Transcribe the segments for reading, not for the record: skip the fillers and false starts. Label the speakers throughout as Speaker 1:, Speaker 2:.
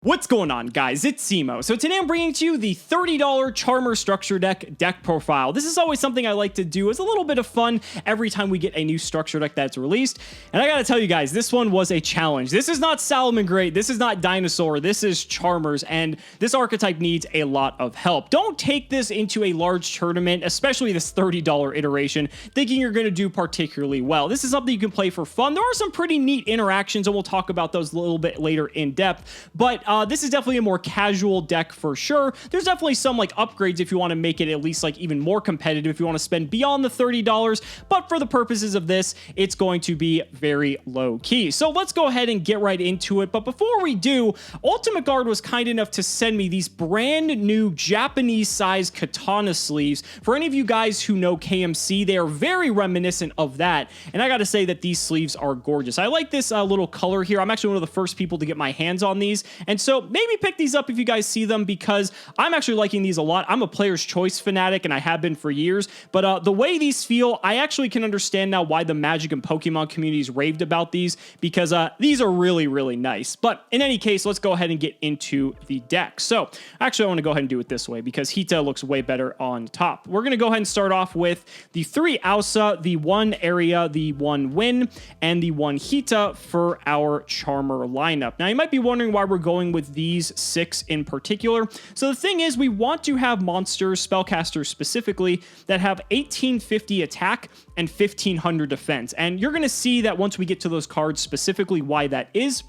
Speaker 1: What's going on, guys? It's Cimoooooooo. So today I'm bringing to you the $30 Charmer Structure deck profile. This is always something I like to do as a little bit of fun every time we get a new structure deck that's released. And I gotta tell you guys, this one was a challenge. This is not Salamangreat, this is not Dinosaur, this is Charmers, and this archetype needs a lot of help. Don't take this into a large tournament, especially this $30 iteration, thinking you're gonna do particularly well. This is something you can play for fun. There are some pretty neat interactions, and we'll talk about those a little bit later in depth, but this is definitely a more casual deck for sure. There's definitely some like upgrades if you want to make it at least like even more competitive, if you want to spend beyond the $30, but for the purposes of this, it's going to be very low key. So let's go ahead and get right into it. But before we do, Ultimate Guard was kind enough to send me these brand new Japanese size katana sleeves. For any of you guys who know KMC, they are very reminiscent of that. And I got to say that these sleeves are gorgeous. I like this little color here. I'm actually one of the first people to get my hands on these. And so maybe pick these up if you guys see them, because I'm actually liking these a lot. I'm a player's choice fanatic, and I have been for years, but the way these feel, I actually can understand now why the Magic and Pokemon communities raved about these, because these are really, really nice. But in any case, let's go ahead and get into the deck. So actually, I want to go ahead and do it this way, because Hita looks way better on top. We're going to go ahead and start off with the 3 Ausa, the 1 Area, the 1 Win, and the 1 Hita for our Charmer lineup. Now, you might be wondering why we're going with these 6 in particular. So the thing is, we want to have monsters, spellcasters specifically, that have 1850 attack and 1500 defense. And you're going to see that once we get to those cards specifically why that is.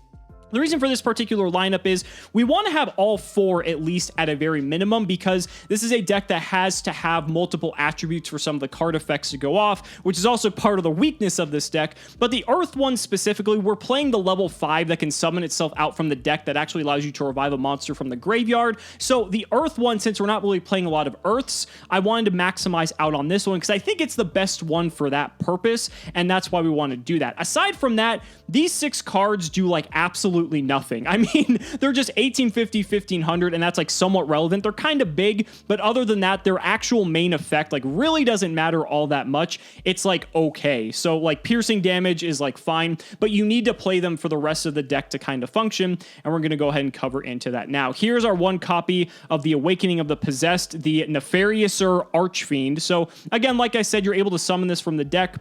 Speaker 1: The reason for this particular lineup is we want to have all 4 at least at a very minimum, because this is a deck that has to have multiple attributes for some of the card effects to go off, which is also part of the weakness of this deck. But the Earth one specifically, we're playing the level 5 that can summon itself out from the deck that actually allows you to revive a monster from the graveyard. So the Earth one, since we're not really playing a lot of Earths, I wanted to maximize out on this one because I think it's the best one for that purpose, and that's why we want to do that. Aside from that, these 6 cards do like absolutely nothing. I mean, they're just 1850, 1500, and that's like somewhat relevant. They're kind of big, but other than that, their actual main effect like really doesn't matter all that much. It's like okay. So like piercing damage is like fine, but you need to play them for the rest of the deck to kind of function, and we're going to go ahead and cover into that now. Here's our 1 copy of the Awakening of the Possessed, the Nefariouser Archfiend. So again, like I said, you're able to summon this from the deck.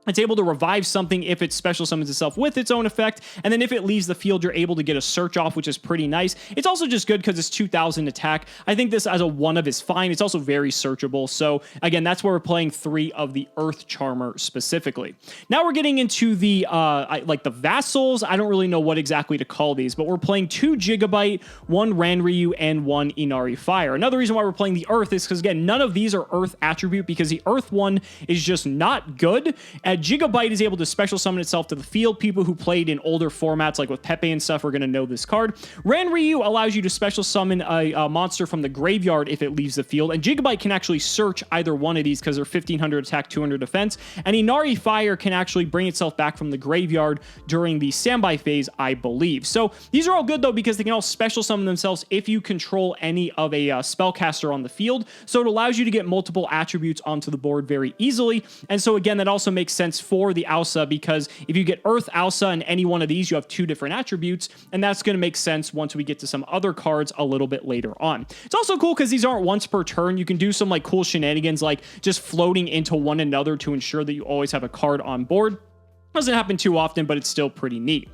Speaker 1: It's able to revive something if it special summons itself with its own effect, and then if it leaves the field, you're able to get a search off, which is pretty nice. It's also just good because it's 2000 attack. I think this as a 1-of is fine. It's also very searchable. So again, that's where we're playing 3 of the Earth Charmer specifically. Now we're getting into the like the Vassals. I don't really know what exactly to call these, but we're playing 2 Gigabyte, 1 Ranryu, and 1 Inari Fire. Another reason why we're playing the Earth is because again, none of these are Earth attribute, because the Earth one is just not good. Gigabyte is able to special summon itself to the field. People who played in older formats like with Pepe and stuff are going to know this card. Ranryu allows you to special summon a monster from the graveyard if it leaves the field, and Gigabyte can actually search either one of these because they're 1500 attack, 200 defense, and Inari Fire can actually bring itself back from the graveyard during the standby phase, I believe. So these are all good though, because they can all special summon themselves if you control any of a spellcaster on the field, so it allows you to get multiple attributes onto the board very easily. And so again, that also makes sense for the Ausa, because if you get Earth Ausa in any one of these, you have 2 different attributes, and that's going to make sense once we get to some other cards a little bit later on. It's also cool because these aren't once per turn. You can do some like cool shenanigans like just floating into one another to ensure that you always have a card on board. Doesn't happen too often, but it's still pretty neat.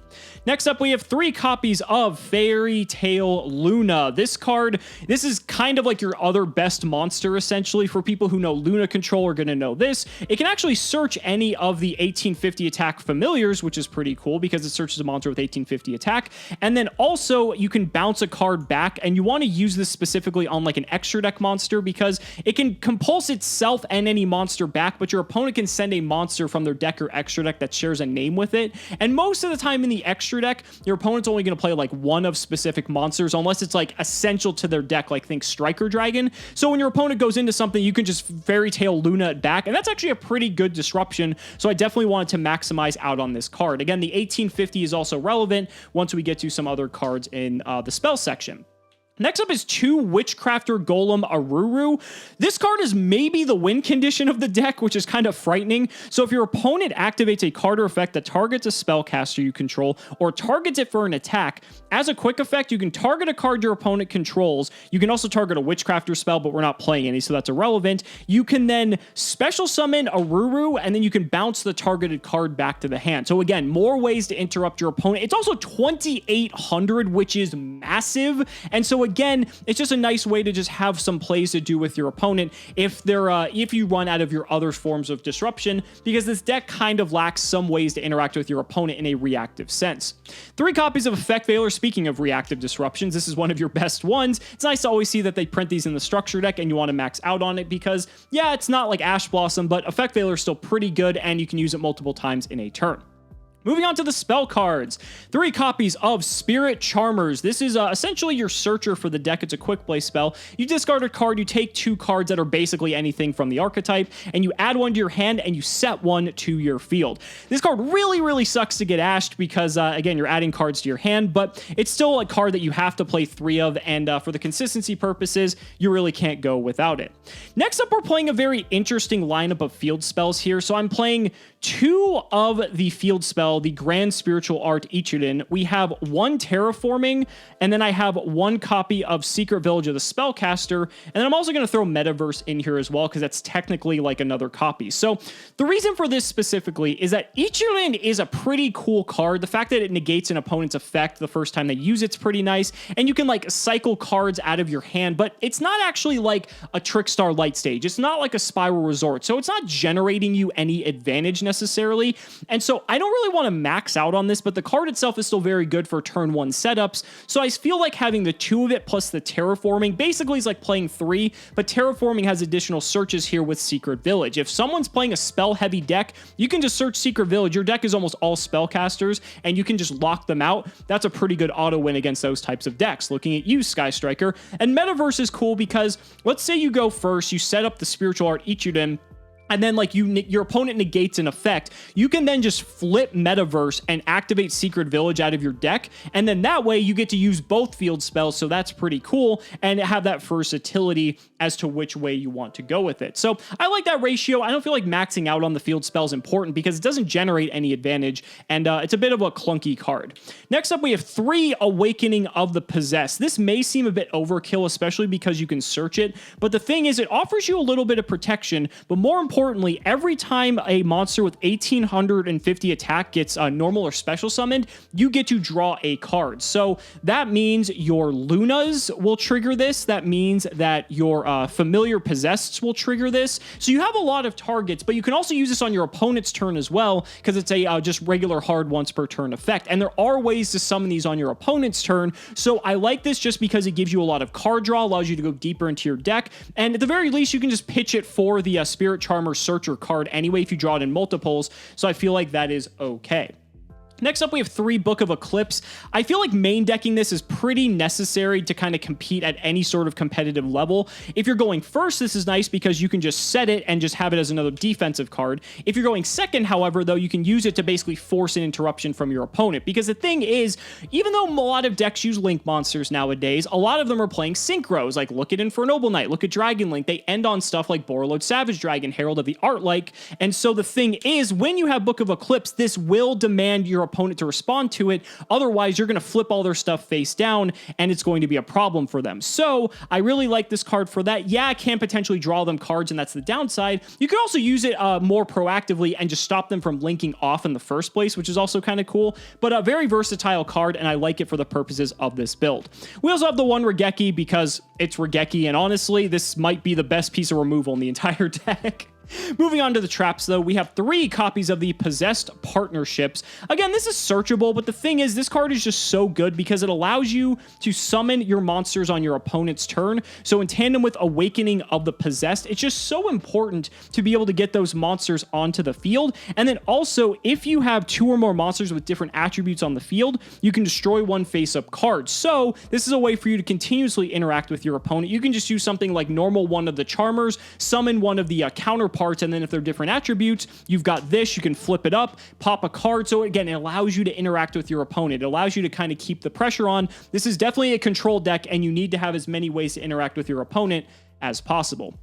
Speaker 1: Next up, we have 3 copies of Fairy Tail Luna. This card, this is kind of like your other best monster, essentially. For people who know Luna Control are going to know this. It can actually search any of the 1850 attack familiars, which is pretty cool because it searches a monster with 1850 attack. And then also, you can bounce a card back, and you want to use this specifically on like an extra deck monster because it can compulse itself and any monster back, but your opponent can send a monster from their deck or extra deck that shares a name with it. And most of the time in the extra deck, your opponent's only going to play like 1 of specific monsters unless it's like essential to their deck, like think Striker Dragon. So when your opponent goes into something, you can just Fairy Tail Luna it back, and that's actually a pretty good disruption. So I definitely wanted to maximize out on this card. Again, the 1850 is also relevant once we get to some other cards in the spell section. Next up is 2 Witchcrafter Golem Aruru. This card is maybe the win condition of the deck, which is kind of frightening. So if your opponent activates a card or effect that targets a spellcaster you control or targets it for an attack, as a quick effect, you can target a card your opponent controls. You can also target a Witchcrafter spell, but we're not playing any, so that's irrelevant. You can then special summon Aruru, and then you can bounce the targeted card back to the hand. So again, more ways to interrupt your opponent. It's also 2,800, which is massive. And so again, it's just a nice way to just have some plays to do with your opponent if you run out of your other forms of disruption, because this deck kind of lacks some ways to interact with your opponent in a reactive sense. 3 copies of Effect Veiler. Speaking of reactive disruptions, this is one of your best ones. It's nice to always see that they print these in the structure deck and you want to max out on it because, yeah, it's not like Ash Blossom, but Effect Veiler is still pretty good and you can use it multiple times in a turn. Moving on to the spell cards, 3 copies of Spirit Charmers. This is essentially your searcher for the deck. It's a quick play spell. You discard a card, you take 2 cards that are basically anything from the archetype, and you add 1 to your hand and you set 1 to your field. This card really sucks to get ashed because, again, you're adding cards to your hand, but it's still a card that you have to play 3 of, and for the consistency purposes, you really can't go without it. Next up, we're playing a very interesting lineup of field spells here. So I'm playing 2 of the field spell, the Grand Spiritual Art Ichirin. We have 1 Terraforming, and then I have 1 copy of Secret Village of the Spellcaster, and then I'm also going to throw Metaverse in here as well, because that's technically like another copy. So the reason for this specifically is that Ichirin is a pretty cool card. The fact that it negates an opponent's effect the first time they use it's pretty nice, and you can like cycle cards out of your hand, but it's not actually like a Trickstar Light Stage. It's not like a Spiral Resort, so it's not generating you any advantage necessarily, and so I don't really want to max out on this, but the card itself is still very good for turn 1 setups, so I feel like having the 2 of it plus the Terraforming basically is like playing 3, but Terraforming has additional searches here with Secret Village. If someone's playing a spell-heavy deck, you can just search Secret Village. Your deck is almost all spellcasters, and you can just lock them out. That's a pretty good auto win against those types of decks. Looking at you, Sky Striker. And Metaverse is cool because, let's say you go first, you set up the Spiritual Art Ichirin, and then like your opponent negates an effect, you can then just flip Metaverse and activate Secret Village out of your deck, and then that way you get to use both field spells, so that's pretty cool, and have that versatility as to which way you want to go with it. So I like that ratio. I don't feel like maxing out on the field spell is important because it doesn't generate any advantage, and it's a bit of a clunky card. Next up, we have 3 Awakening of the Possessed. This may seem a bit overkill, especially because you can search it, but the thing is it offers you a little bit of protection, but more importantly, every time a monster with 1850 attack gets normal or special summoned, you get to draw a card. So that means your Lunas will trigger this. That means that your Familiar Possesseds will trigger this. So you have a lot of targets, but you can also use this on your opponent's turn as well, because it's a just regular hard once per turn effect. And there are ways to summon these on your opponent's turn. So I like this just because it gives you a lot of card draw, allows you to go deeper into your deck. And at the very least, you can just pitch it for the Spirit Charmer Searcher card anyway if you draw it in multiples, so I feel like that is okay. Next up, we have 3 Book of Eclipse. I feel like main decking this is pretty necessary to kind of compete at any sort of competitive level. If you're going first, this is nice because you can just set it and just have it as another defensive card. If you're going second, however, though, you can use it to basically force an interruption from your opponent. Because the thing is, even though a lot of decks use Link monsters nowadays, a lot of them are playing synchros. Like, look at Infernoble Knight, look at Dragon Link. They end on stuff like Borreload Savage Dragon, Herald of the Artlike. And so the thing is, when you have Book of Eclipse, this will demand your opponent to respond to it. Otherwise, you're going to flip all their stuff face down, and it's going to be a problem for them. So I really like this card for that. Yeah, I can potentially draw them cards, and that's the downside. You can also use it more proactively and just stop them from linking off in the first place, which is also kind of cool. But a very versatile card, and I like it for the purposes of this build. We also have the 1 Regeki because it's Regeki, and honestly, this might be the best piece of removal in the entire deck. Moving on to the traps, though, we have 3 copies of the Possessed Partnerships. Again, this is searchable, but the thing is, this card is just so good because it allows you to summon your monsters on your opponent's turn. So in tandem with Awakening of the Possessed, it's just so important to be able to get those monsters onto the field. And then also, if you have 2 or more monsters with different attributes on the field, you can destroy 1 face-up card. So this is a way for you to continuously interact with your opponent. You can just use something like normal 1 of the Charmers, summon 1 of the counter counterparts, and then if they're different attributes, you've got this. You can flip it up, pop a card. So again, it allows you to interact with your opponent. It allows you to kind of keep the pressure on. This is definitely a control deck, and you need to have as many ways to interact with your opponent as possible.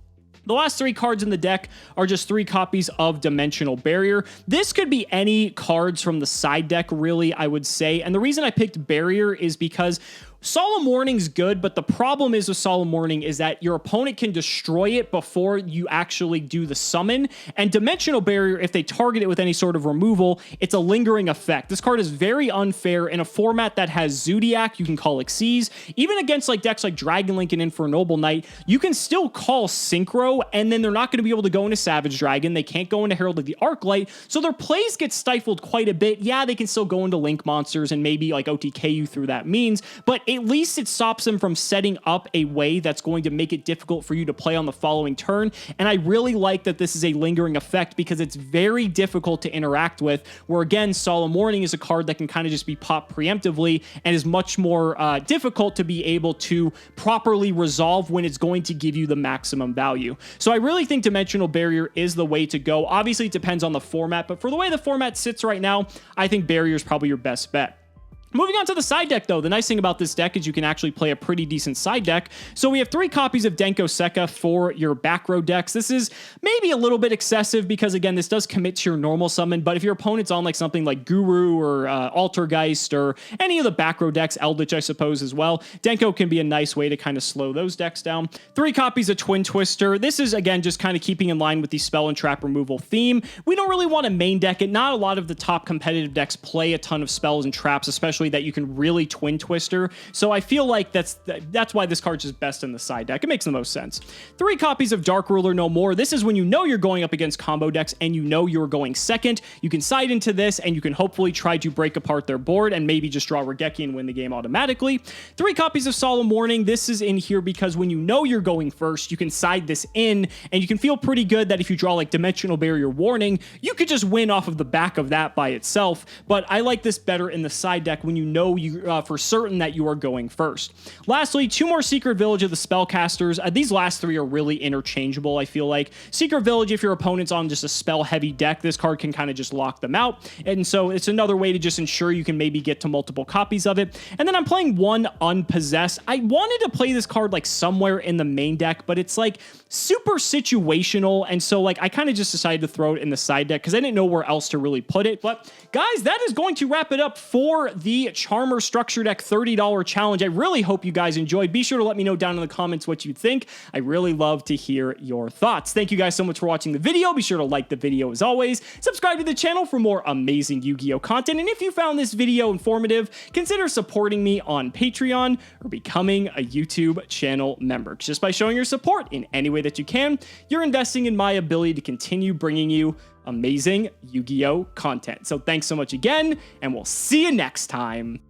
Speaker 1: The last 3 cards in the deck are just 3 copies of Dimensional Barrier. This could be any cards from the side deck, really, I would say. And the reason I picked Barrier is because Solemn Warning's good, but the problem is with Solemn Warning is that your opponent can destroy it before you actually do the summon. And Dimensional Barrier, if they target it with any sort of removal, it's a lingering effect. This card is very unfair in a format that has Zodiac, you can call Xyz. Even against like decks like Dragon Link and Infernoble Knight, you can still call Synchro, and then they're not going to be able to go into Savage Dragon. They can't go into Herald of the Arclight, so their plays get stifled quite a bit. Yeah, they can still go into Link monsters and maybe like OTK you through that means, but at least it stops them from setting up a way that's going to make it difficult for you to play on the following turn. And I really like that this is a lingering effect because it's very difficult to interact with, where again, Solemn Warning is a card that can kind of just be popped preemptively and is much more difficult to be able to properly resolve when it's going to give you the maximum value. So I really think Dimensional Barrier is the way to go. Obviously, it depends on the format, but for the way the format sits right now, I think Barrier is probably your best bet. Moving on to the side deck, though, the nice thing about this deck is you can actually play a pretty decent side deck. So we have 3 copies of Denko Sekka for your back row decks. This is maybe a little bit excessive because, again, this does commit to your normal summon, but if your opponent's on like something like Guru or Altergeist or any of the back row decks, Eldritch, I suppose, as well, Denko can be a nice way to kind of slow those decks down. 3 copies of Twin Twister. This is, again, just kind of keeping in line with the spell and trap removal theme. We don't really want to main deck it. Not a lot of the top competitive decks play a ton of spells and traps, especially that you can really Twin Twister. So I feel like that's why this card's just best in the side deck. It makes the most sense. 3 copies of Dark Ruler No More. This is when you know you're going up against combo decks and you know you're going second. You can side into this and you can hopefully try to break apart their board and maybe just draw Regeki and win the game automatically. 3 copies of Solemn Warning. This is in here because when you know you're going first, you can side this in and you can feel pretty good that if you draw like Dimensional Barrier Warning, you could just win off of the back of that by itself. But I like this better in the side deck when you know you for certain that you are going first. Lastly, 2 more Secret Village of the Spellcasters. These last 3 are really interchangeable, I feel like. Secret Village, if your opponent's on just a spell-heavy deck, this card can kind of just lock them out. And so it's another way to just ensure you can maybe get to multiple copies of it. And then I'm playing 1 Unpossessed. I wanted to play this card like somewhere in the main deck, but it's like super situational. And so like I kind of just decided to throw it in the side deck because I didn't know where else to really put it. But guys, that is going to wrap it up for the Charmer Structure Deck $30 challenge. I really hope you guys enjoyed. Be sure to let me know down in the comments what you think. I really love to hear your thoughts. Thank you guys so much for watching the video. Be sure to like the video as always. Subscribe to the channel for more amazing Yu-Gi-Oh content. And if you found this video informative, consider supporting me on Patreon or becoming a YouTube channel member. Just by showing your support in any way that you can, you're investing in my ability to continue bringing you amazing Yu-Gi-Oh content. So thanks so much again, and we'll see you next time.